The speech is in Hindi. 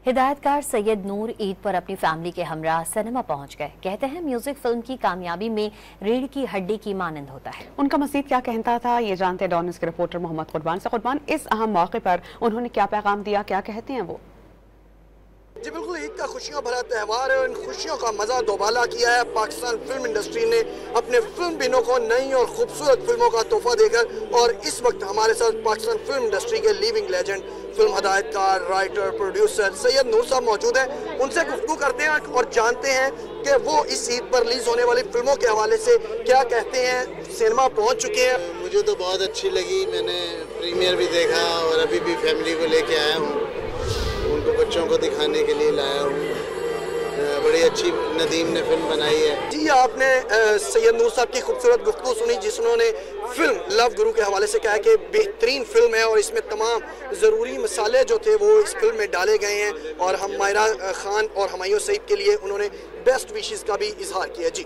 हिदायतकार सैयद नूर ईद पर अपनी फैमिली के हमरा सिनेमा पहुंच गए। कहते हैं म्यूजिक फिल्म की कामयाबी में रीढ़ की हड्डी की मानंद होता है। उनका मजीद क्या कहता था ये जानते हैं डॉन न्यूज़ के रिपोर्टर मोहम्मद कुर्बान से। कुर्बान, इस अहम मौके पर उन्होंने क्या पैगाम दिया, क्या कहते हैं वो? जी बिल्कुल, ईद का खुशियों भरा त्यौहार है और इन खुशियों का मजा दोबाला किया है पाकिस्तान फिल्म इंडस्ट्री ने अपने फिल्म बिनों को नई और खूबसूरत फिल्मों का तोहफा देकर। और इस वक्त हमारे साथ पाकिस्तान फिल्म इंडस्ट्री के लिविंग लेजेंड, फिल्म हदायतकार, राइटर, प्रोड्यूसर सैयद नूर साहब मौजूद हैं। उनसे गुफ्तगू करते हैं और जानते हैं कि वो इस ईद पर रिलीज होने वाली फिल्मों के हवाले से क्या कहते हैं। सिनेमा पहुँच चुके हैं। मुझे तो बहुत अच्छी लगी, मैंने प्रीमियर भी देखा और अभी भी फैमिली को लेके आया हूँ, उनको बच्चों को दिखाने के लिए लाया हूँ। बड़ी अच्छी नदीम ने फिल्म बनाई है। जी, आपने सैयद नूर साहब की खूबसूरत गुफ्तगू सुनी जिन्होंने फिल्म लव गुरु के हवाले से कहा कि बेहतरीन फिल्म है और इसमें तमाम ज़रूरी मसाले जो थे वो इस फिल्म में डाले गए हैं। और हम मायरा खान और हुमायूं सईद के लिए उन्होंने बेस्ट विशेस का भी इजहार किया। जी।